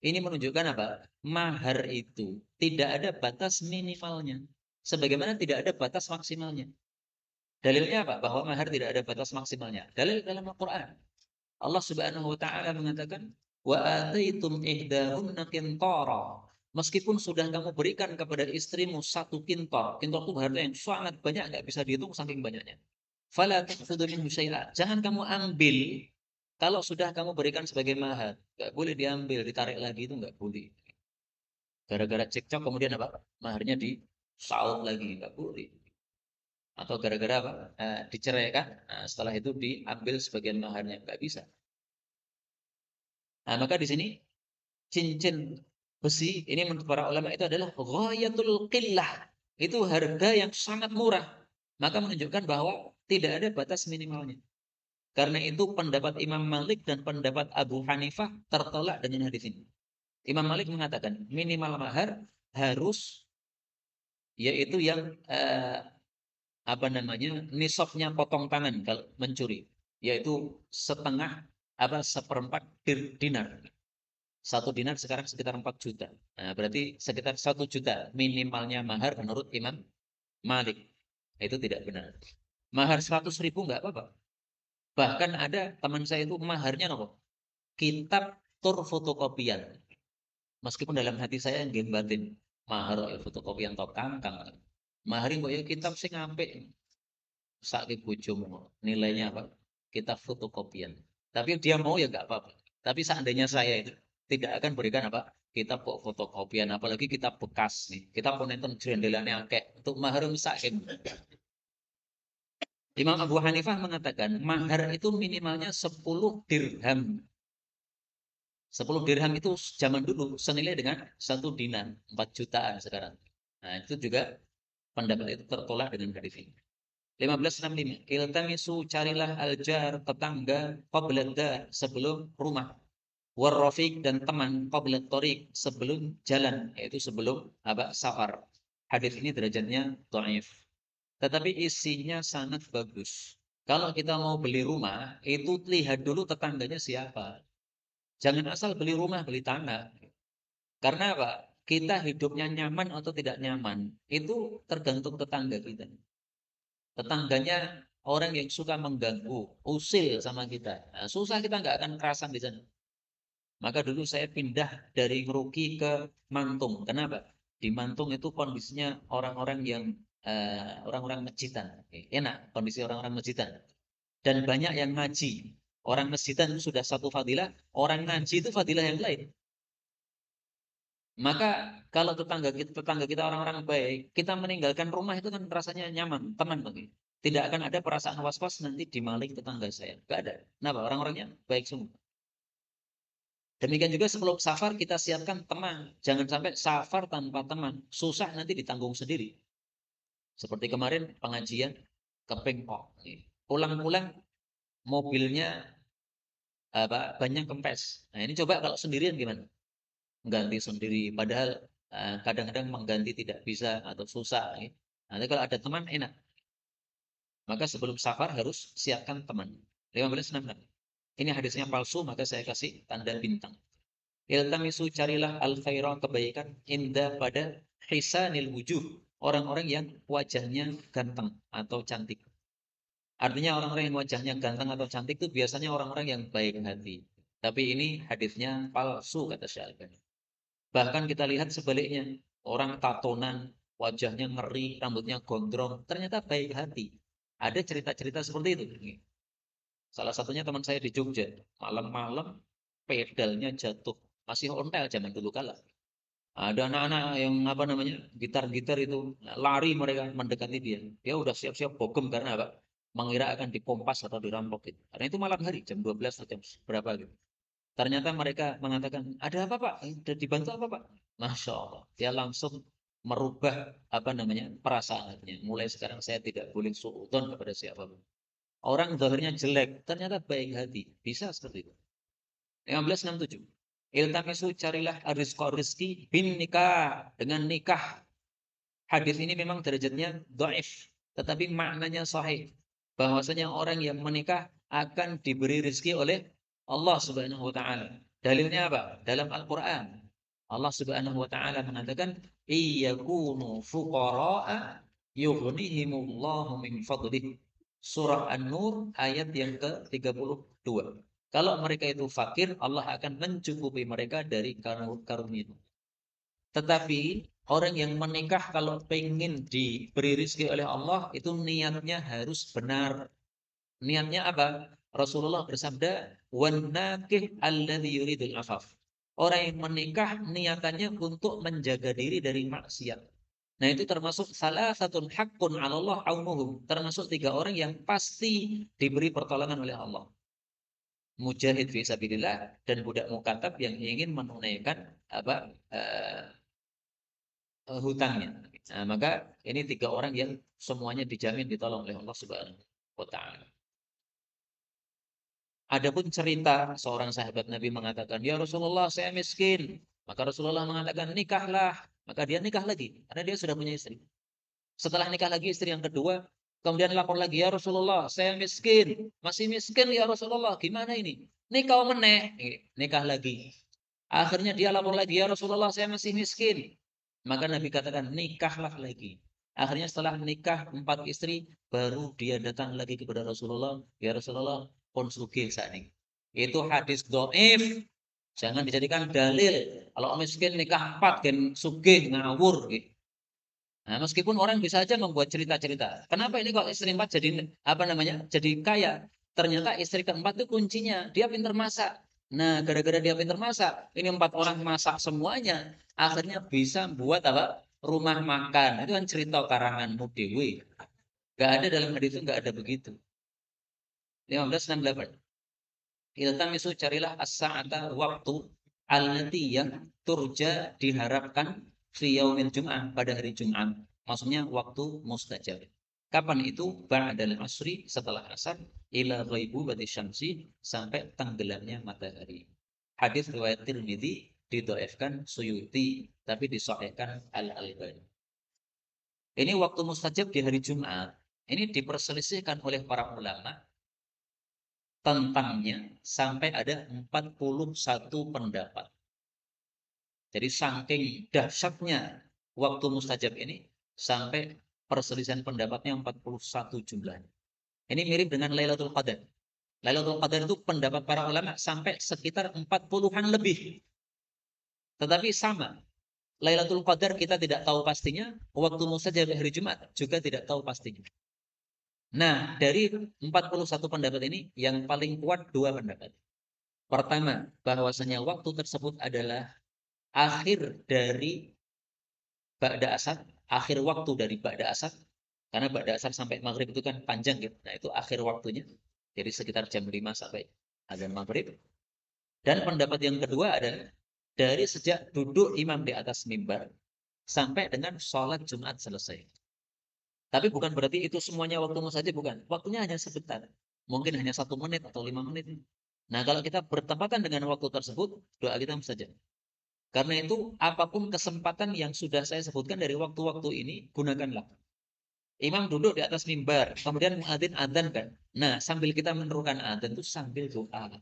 Ini menunjukkan apa? Mahar itu tidak ada batas minimalnya. Sebagaimana tidak ada batas maksimalnya. Dalilnya apa? Bahwa mahar tidak ada batas maksimalnya. Dalil dalam Al-Quran. Allah Subhanahu wa taala mengatakan, "Wa ataitum ihdahunna qintara." Meskipun sudah kamu berikan kepada istrimu satu kintor, kintor itu harta yang sangat banyak, nggak bisa dihitung saking banyaknya. Fala ta'khudhu minhu syai'a. Jangan kamu ambil kalau sudah kamu berikan sebagai mahar. Nggak boleh diambil, ditarik lagi itu nggak boleh. Gara-gara cekcok kemudian apa? Maharnya disaut lagi, nggak boleh. Atau gara-gara apa? Diceraikan, nah, setelah itu diambil sebagian maharnya, nggak bisa. Nah, maka di sini cincin besi ini menurut para ulama itu adalah ghayatul qillah. Itu harga yang sangat murah. Maka menunjukkan bahwa tidak ada batas minimalnya. Karena itu pendapat Imam Malik dan pendapat Abu Hanifah tertolak dengan hadis ini. Imam Malik mengatakan minimal mahar harus yaitu yang apa namanya nisabnya potong tangan kalau mencuri, yaitu setengah apa seperempat dinar. Satu dinar sekarang sekitar 4 juta. Nah, berarti sekitar 1 juta minimalnya mahar menurut Imam Malik. Itu tidak benar. Mahar 100.000 nggak apa-apa. Bahkan ada teman saya itu maharnya nopo? Kitab tur fotokopian. Meskipun dalam hati saya yang batin. Mahar fotokopian tok kangkang. Mahar yang ya kitab sing apik. Sakit bojomu. Nilainya apa? Kitab fotokopian. Tapi dia mau ya nggak apa-apa. Tapi seandainya saya itu tidak akan berikan apa? Kitab kok fotokopian, apalagi kitab bekas nih. Kita pun nonton jendelane akeh untuk mahar sakit. Imam Abu Hanifah mengatakan mahar itu minimalnya 10 dirham. 10 dirham itu zaman dulu senilai dengan 1 dinar, 4 jutaan sekarang. Nah, itu juga pendapat itu tertolak dengan hadis ini. 1565. Iltamisu carilah aljar tetangga qabla sebelum rumah. Warrafiq dan teman qabla tariq sebelum jalan, yaitu sebelum apa? Safar. Hadis ini derajatnya dhaif. Tetapi isinya sangat bagus. Kalau kita mau beli rumah, itu lihat dulu tetangganya siapa. Jangan asal beli rumah, beli tanah. Karena apa? Kita hidupnya nyaman atau tidak nyaman, itu tergantung tetangga kita. Tetangganya orang yang suka mengganggu, usil sama kita. Nah, susah kita nggak akan kerasan di sana. Maka dulu saya pindah dari Ngeruki ke Mantung. Kenapa? Di Mantung itu kondisinya orang-orang yang orang-orang masjidan. Enak kondisi orang-orang masjidan. Dan banyak yang ngaji. Orang masjidan itu sudah satu fadilah, orang ngaji itu fadilah yang lain. Maka kalau tetangga kita orang-orang baik, kita meninggalkan rumah itu kan rasanya nyaman, tenang bagi. Tidak akan ada perasaan was-was nanti dimalik tetangga saya. Gak ada. Kenapa? Orang-orangnya baik semua. Demikian juga sebelum safar kita siapkan teman. Jangan sampai safar tanpa teman. Susah nanti ditanggung sendiri. Seperti kemarin pengajian ke Pengkok. Pulang-pulang mobilnya banyak kempes. Nah ini coba kalau sendirian gimana? Ganti sendiri. Padahal kadang-kadang mengganti tidak bisa atau susah. Nanti kalau ada teman enak. Maka sebelum safar harus siapkan teman. 1566. Ini hadisnya palsu, maka saya kasih tanda bintang. Iltamisu carilah al khairah kebaikan indah pada hisanil wujuh. Orang-orang yang wajahnya ganteng atau cantik. Artinya orang-orang yang wajahnya ganteng atau cantik itu biasanya orang-orang yang baik hati. Tapi ini hadisnya palsu kata Syalbani. Bahkan kita lihat sebaliknya. Orang tatonan, wajahnya ngeri, rambutnya gondrong. Ternyata baik hati. Ada cerita-cerita seperti itu. Salah satunya teman saya di Jogja. Malam-malam pedalnya jatuh. Masih ontel zaman dulu kala. Ada anak-anak yang apa namanya gitar-gitar itu lari mereka mendekati dia. Dia udah siap-siap bogem karena apa? Mengira akan dipompas atau dirampok gitu. Karena itu malam hari jam 12 atau jam berapa gitu. Ternyata mereka mengatakan, ada apa Pak? Ada dibantu apa Pak? Masya Allah. Dia langsung merubah apa namanya perasaannya. Mulai sekarang saya tidak boleh suudzon kepada siapapun. Orang zahirnya jelek, ternyata baik hati. Bisa seperti itu. 1567. Iltamisu carilah rizki bin nikah, dengan nikah. Hadis ini memang derajatnya dhaif, tetapi maknanya sahih. Bahwasanya orang yang menikah akan diberi rezeki oleh Allah Subhanahu wa taala. Dalilnya apa? Dalam Al-Qur'an. Allah Subhanahu wa taala mengatakan, "Iyakunu fuqara'a yughnihimullahu min fadlih." Surah An-Nur ayat yang ke-32. Kalau mereka itu fakir, Allah akan mencukupi mereka dari karunia. Tetapi orang yang menikah kalau pengen diberi rezeki oleh Allah itu niatnya harus benar. Niatnya apa? Rasulullah bersabda, "Wan nakih alladzi yuridul afaf." Orang yang menikah niatannya untuk menjaga diri dari maksiat. Nah, itu termasuk salah satu haqqun 'ala Allah aumuhum, termasuk tiga orang yang pasti diberi pertolongan oleh Allah. Mujahid fi sabilillah dan budak mukatab yang ingin menunaikan apa eh, hutangnya. Nah, maka ini tiga orang yang semuanya dijamin ditolong oleh Allah Subhanahu wa taala. Adapun cerita seorang sahabat Nabi mengatakan, "Ya Rasulullah, saya miskin." Maka Rasulullah mengatakan, "Nikahlah." Maka dia nikah lagi karena dia sudah punya istri. Setelah nikah lagi istri yang kedua, kemudian lapor lagi, "Ya Rasulullah, saya miskin. Masih miskin ya Rasulullah. Gimana ini?" Nikah meneh, nikah lagi. Akhirnya dia lapor lagi, "Ya Rasulullah, saya masih miskin." Maka Nabi katakan, "Nikahlah lagi." Akhirnya setelah nikah 4 istri, baru dia datang lagi kepada Rasulullah, "Ya Rasulullah, pun sugih saat ini." Itu hadis dhaif. Jangan dijadikan dalil. Kalau miskin nikah 4, kan sugih ngawur. Nah, meskipun orang bisa aja membuat cerita-cerita. Kenapa ini kok istri 4 jadi apa namanya? Jadi kaya. Ternyata istri keempat itu kuncinya, dia pintar masak. Nah, gara-gara dia pintar masak, ini 4 orang masak semuanya. Akhirnya bisa buat apa? Rumah makan. Itu kan cerita karanganmu dewi. Gak ada dalam hadis itu, gak ada begitu. 1568. Iltamisu carilah as-sa'ata waktu allati yang turja diharapkan fi yaumil Jum'ah pada hari Jumat. Maksudnya waktu mustajab. Kapan itu? Ba'dal asri, setelah asar, ila ghaibubati syamsi, sampai tenggelamnya matahari. Hadis riwayat Tirmidzi, didhaifkan Suyuti tapi disahihkan Al-Albani. Ini waktu mustajab di hari Jumat. Ini diperselisihkan oleh para ulama tentangnya sampai ada 41 pendapat. Jadi saking dahsyatnya waktu mustajab ini sampai perselisihan pendapatnya 41 jumlahnya. Ini mirip dengan Lailatul Qadar. Lailatul Qadar itu pendapat para ulama sampai sekitar 40-an lebih. Tetapi sama, Lailatul Qadar kita tidak tahu pastinya, waktu mustajab hari Jumat juga tidak tahu pastinya. Nah, dari 41 pendapat ini yang paling kuat 2 pendapat. Pertama, bahwasanya waktu tersebut adalah akhir dari ba'da asar, akhir waktu dari ba'da asar, karena ba'da asar sampai maghrib itu kan panjang gitu. Nah, itu akhir waktunya. Jadi sekitar jam 5 sampai azan maghrib. Dan pendapat yang kedua adalah dari sejak duduk imam di atas mimbar sampai dengan sholat Jumat selesai. Tapi bukan berarti itu semuanya waktu mustajab, bukan. Waktunya hanya sebentar. Mungkin hanya 1 menit atau 5 menit. Nah, kalau kita bertepatan dengan waktu tersebut, doa kita mustajab. Karena itu, apapun kesempatan yang sudah saya sebutkan dari waktu-waktu ini, gunakanlah. Imam duduk di atas mimbar, kemudian muadzin adzan kan. Nah, sambil kita menerukan adzan itu sambil doa.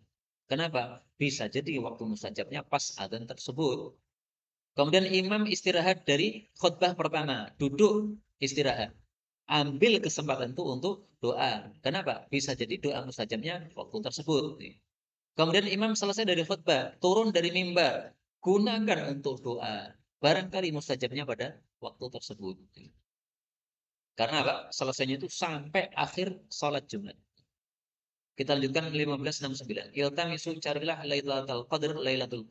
Kenapa? Bisa jadi waktu mustajabnya pas adzan tersebut. Kemudian imam istirahat dari khutbah pertama, duduk istirahat. Ambil kesempatan itu untuk doa. Kenapa? Bisa jadi doa mustajabnya waktu tersebut. Kemudian imam selesai dari khutbah, turun dari mimbar, gunakan untuk doa. Barangkali mustajabnya pada waktu tersebut. Karena apa? Selesainya itu sampai akhir sholat Jumat. Kita lanjutkan 1569. Iltamisu carilah Lailatul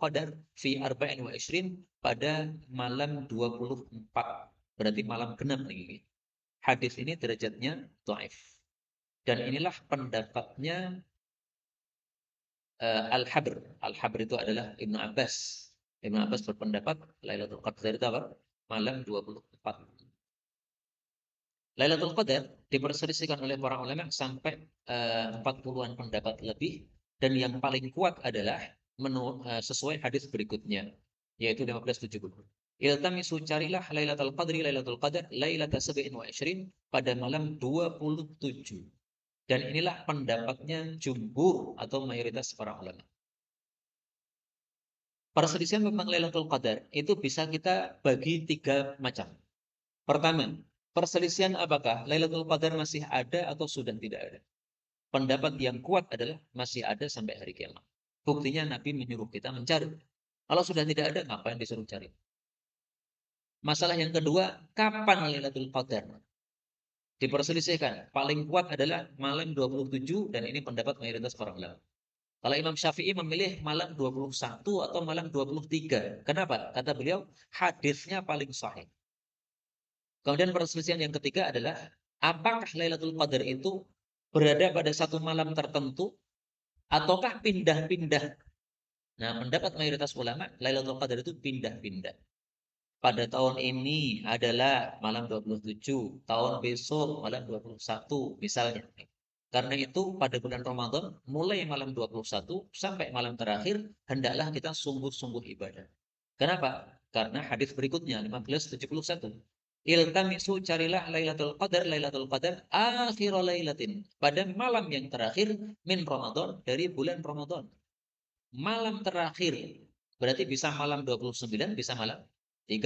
Qadar fi arba'in wa ishrin, pada malam 24. Berarti malam genap lagi. Hadis ini derajatnya dhaif. Dan inilah pendapatnya Al-Habr. Al-Habr itu adalah Ibnu Abbas. Ibnu Abbas berpendapat Lailatul Qadar itu apa? Malam 24. Lailatul Qadar diperselisihkan oleh para ulama sampai 40-an pendapat lebih, dan yang paling kuat adalah sesuai hadis berikutnya, yaitu 1570. Iltamisu, carilah Lailatul Qadri, Lailatul Qadar, Lailatul Sab'in wa Ishrin, pada malam 27. Dan inilah pendapatnya jumhur atau mayoritas para ulama. Perselisihan tentang Lailatul Qadar itu bisa kita bagi 3 macam. Pertama, perselisihan apakah Lailatul Qadar masih ada atau sudah tidak ada. Pendapat yang kuat adalah masih ada sampai hari kiamat. Buktinya Nabi menyuruh kita mencari. Kalau sudah tidak ada, ngapain disuruh cari? Masalah yang kedua, kapan Lailatul Qadar? Diperselisihkan. Paling kuat adalah malam 27, dan ini pendapat mayoritas para ulama. Kalau Imam Syafi'i memilih malam 21 atau malam 23. Kenapa? Kata beliau, hadisnya paling sahih. Kemudian perselisihan yang ketiga adalah, apakah Lailatul Qadar itu berada pada satu malam tertentu ataukah pindah-pindah? Nah, pendapat mayoritas ulama, Lailatul Qadar itu pindah-pindah. Pada tahun ini adalah malam 27, tahun besok malam 21, misalnya. Karena itu pada bulan Ramadan, mulai malam 21 sampai malam terakhir, hendaklah kita sungguh-sungguh ibadah. Kenapa? Karena hadis berikutnya, 1571. Iltamisu, carilah Lailatul Qadar, akhir lailatin, pada malam yang terakhir, min Ramadan, dari bulan Ramadan. Malam terakhir, berarti bisa malam 29, bisa malam 30.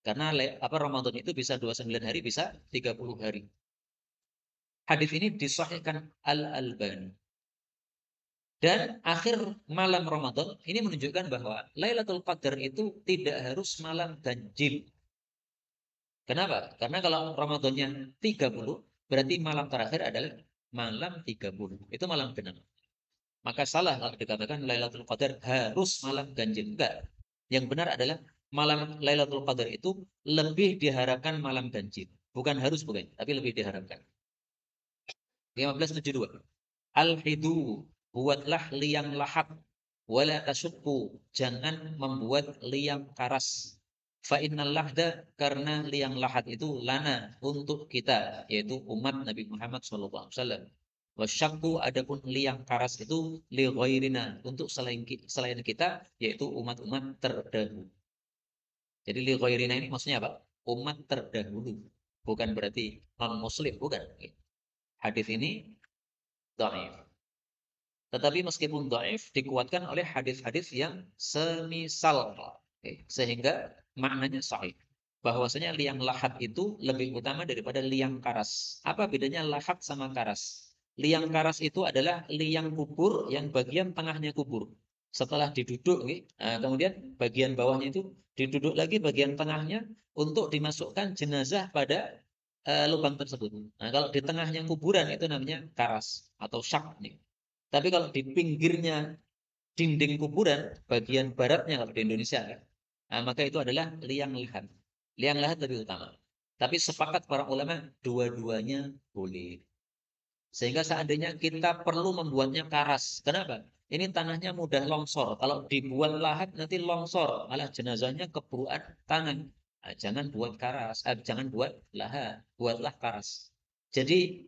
Karena Ramadan itu bisa 29 hari, bisa 30 hari. Hadis ini disahihkan Al-Albani. Dan akhir malam Ramadan ini menunjukkan bahwa Lailatul Qadar itu tidak harus malam ganjil. Kenapa? Karena kalau Ramadannya 30, berarti malam terakhir adalah malam 30. Itu malam genap. Maka salah kalau dikatakan Lailatul Qadar harus malam ganjil. Enggak. Yang benar adalah malam Lailatul Qadar itu lebih diharapkan malam ganjil. Bukan harus, bukan, tapi lebih diharapkan. 1572. Al-hidu, buatlah liang lahat, wala tasukku, jangan membuat liang karas. Fa innal lahda, karena liang lahat itu lana, untuk kita, yaitu umat Nabi Muhammad SAW. Wasyakku, adapun liang karas itu li ghairina, untuk selain kita, yaitu umat-umat terdahulu. Jadi li ghairina ini maksudnya apa? Umat terdahulu. Bukan berarti non muslim, bukan. Hadis ini dhaif. Tetapi meskipun dhaif, dikuatkan oleh hadis-hadis yang semisal, sehingga maknanya sahih. Bahwasanya liang lahat itu lebih utama daripada liang karas. Apa bedanya lahat sama karas? Liang karas itu adalah liang kubur yang bagian tengahnya kubur. Setelah diduduk, kemudian bagian bawahnya itu diduduk lagi bagian tengahnya untuk dimasukkan jenazah pada lubang tersebut. Nah, kalau di tengahnya kuburan itu namanya karas atau syak nih. Tapi kalau di pinggirnya dinding kuburan, bagian baratnya kalau di Indonesia, maka itu adalah liang lahat. Liang lahat lebih utama. Tapi sepakat para ulama, dua-duanya boleh. Sehingga seandainya kita perlu membuatnya karas. Kenapa? Ini tanahnya mudah longsor. Kalau dibuat lahat nanti longsor. Malah jenazahnya keburuan tanah. Nah, jangan buat karas. Jangan buat lahat. Buatlah karas. Jadi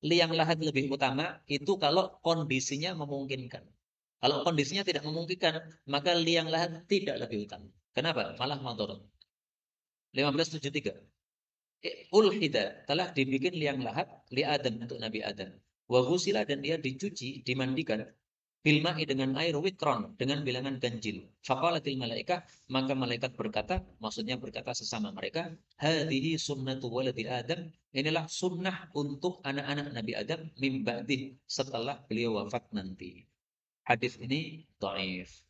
liang lahat lebih utama itu kalau kondisinya memungkinkan. Kalau kondisinya tidak memungkinkan, maka liang lahat tidak lebih utama. Kenapa? Malah madharat. 1573. Ulhida, telah dibikin liang lahat li Adam, untuk Nabi Adam. Wa ghusila, dan dia dicuci, dimandikan, bil ma'i, dengan air, witron, dengan bilangan ganjil. Faqalatil malaikah, maka malaikat berkata, maksudnya berkata sesama mereka, hadhihi sunnatu waladi Adam, inilah sunnah untuk anak-anak Nabi Adam mim ba'dih, setelah beliau wafat nanti. Hadis ini dhaif.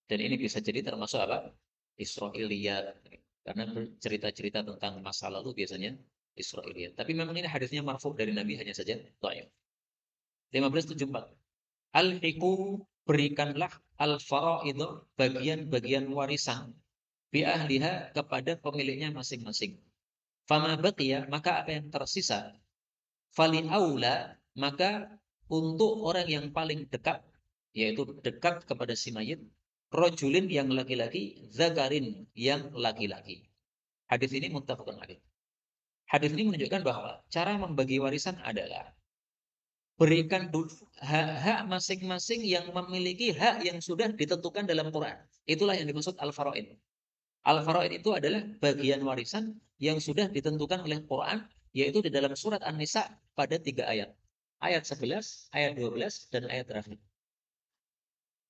Dan ini bisa jadi termasuk apa? Israiliyat. Karena cerita-cerita tentang masa lalu biasanya Israiliyat. Tapi memang ini hadisnya marfu dari Nabi, hanya saja dhaif. 1574. Al-hiku, berikanlah al-faraidu, bagian-bagian warisan, bi ahliha, kepada pemiliknya masing-masing. Fama baqiya, maka apa yang tersisa, fali aula, maka untuk orang yang paling dekat, yaitu dekat kepada si mayit, rojulin, yang laki-laki, zakarin, yang laki-laki. Hadis ini muttafaqun alaih. Hadis ini menunjukkan bahwa cara membagi warisan adalah Berikan dulu hak-hak masing-masing yang memiliki hak yang sudah ditentukan dalam Quran. Itulah yang dimaksud al-faraid. Al-faraid itu adalah bagian warisan yang sudah ditentukan oleh Quran, yaitu di dalam surat An-Nisa pada 3 ayat. Ayat 11, ayat 12, dan ayat terakhir.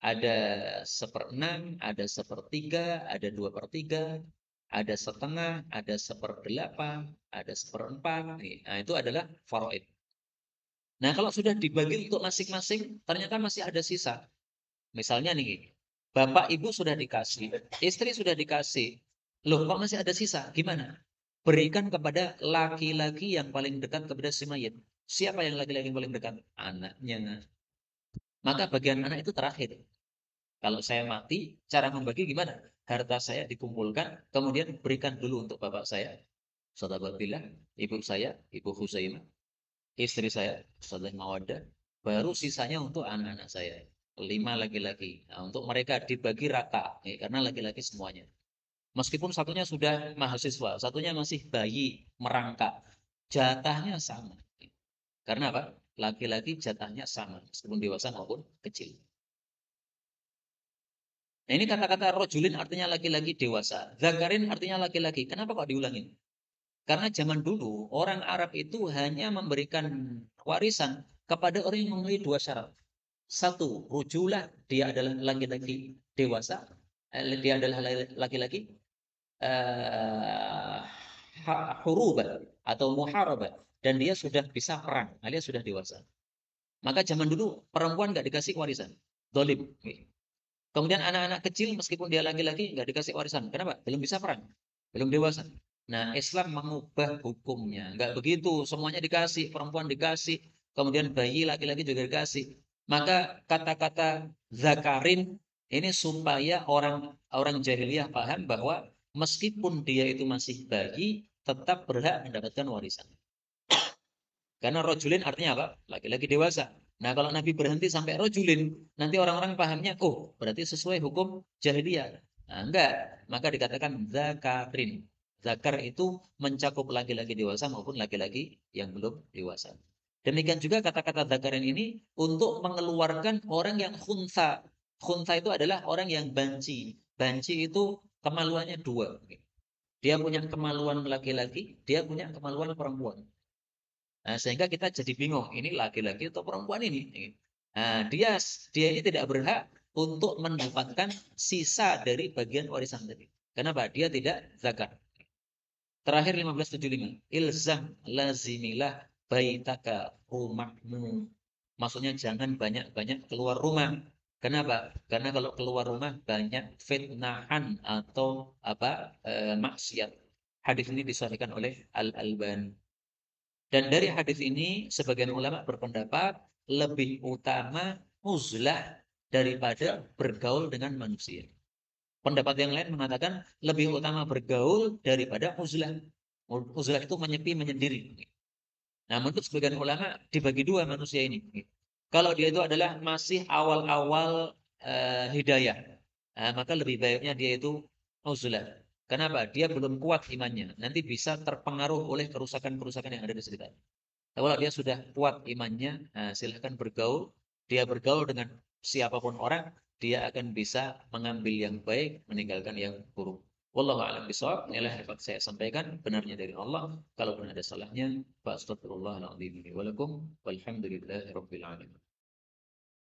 Ada 1/6, ada 1/3, ada 2/3, ada setengah, ada 1/8, ada 1/4. Nah, itu adalah faraid. Nah, kalau sudah dibagi untuk masing-masing, ternyata masih ada sisa. Misalnya nih, bapak ibu sudah dikasih, istri sudah dikasih. Loh, kok masih ada sisa? Gimana? Berikan kepada laki-laki yang paling dekat kepada si mayit. Siapa yang laki-laki yang paling dekat? Anaknya. Maka bagian anak itu terakhir. Kalau saya mati, cara membagi gimana? Harta saya dikumpulkan, kemudian berikan dulu untuk bapak saya, Ustaz Abdillah, ibu saya, Ibu Husaimah, istri saya, Ustazah Mawaddah, baru sisanya untuk anak-anak saya. 5 laki-laki. Nah, untuk mereka dibagi rata, ya, karena laki-laki semuanya. Meskipun satunya sudah mahasiswa, satunya masih bayi, merangkak. Jatahnya sama. Karena apa? Laki-laki jatahnya sama, meskipun dewasa maupun kecil. Nah, ini kata-kata rojulin artinya laki-laki dewasa. Zakarin artinya laki-laki. Kenapa kok diulangin? Karena zaman dulu orang Arab itu hanya memberikan warisan kepada orang yang memenuhi 2 syarat. Satu, rujulah, dia adalah laki-laki dewasa, dia adalah laki-laki uh, hurubah atau muharabah, dan dia sudah bisa perang, alias sudah dewasa. Maka zaman dulu perempuan nggak dikasih warisan, dolim. Kemudian anak-anak kecil meskipun dia laki-laki nggak dikasih warisan. Kenapa? Belum bisa perang, belum dewasa. Nah, Islam mengubah hukumnya. Nggak begitu, semuanya dikasih, perempuan dikasih, kemudian bayi laki-laki juga dikasih. Maka kata-kata zakarin ini supaya orang orang jahiliyah paham bahwa meskipun dia itu masih bayi, tetap berhak mendapatkan warisan. Karena rojulin artinya apa? Laki-laki dewasa. Nah, kalau Nabi berhenti sampai rojulin, nanti orang-orang pahamnya, oh, berarti sesuai hukum jahiliyah. Nah, enggak. Maka dikatakan zakarin. Zakar itu mencakup laki-laki dewasa maupun laki-laki yang belum dewasa. Demikian juga kata-kata zakarin ini untuk mengeluarkan orang yang khunsa. Khunsa itu adalah orang yang banci. Banci itu kemaluannya 2. Dia punya kemaluan laki-laki, dia punya kemaluan perempuan. Nah, sehingga kita jadi bingung, ini laki-laki atau perempuan ini. Nah, dia ini tidak berhak untuk mendapatkan sisa dari bagian warisan tadi. Kenapa? Dia tidak zakat. Terakhir 1575. Ilzam lazimilah baitaka rumahmu. Maksudnya jangan banyak-banyak keluar rumah. Kenapa? Karena kalau keluar rumah banyak fitnahan atau maksiat. Hadis ini disahihkan oleh Al-Albani. Dan dari hadis ini sebagian ulama berpendapat lebih utama uzlah daripada bergaul dengan manusia. Pendapat yang lain mengatakan lebih utama bergaul daripada uzlah. Uzlah itu menyepi menyendiri. Nah, menurut sebagian ulama dibagi 2 manusia ini. Kalau dia itu adalah masih awal-awal hidayah, nah, maka lebih baiknya dia itu uzlah. Kenapa? Dia belum kuat imannya. Nanti bisa terpengaruh oleh kerusakan-kerusakan yang ada di sekitar. Kalau dia sudah kuat imannya, nah silahkan bergaul. Dia bergaul dengan siapapun orang, dia akan bisa mengambil yang baik, meninggalkan yang buruk. Wallahu a'lam bishawab. Inilah yang dapat saya sampaikan, benarnya dari Allah. Kalau pun ada salahnya, fa astagfirullahaladzim wa lakum walhamdulillahi rabbil alamin.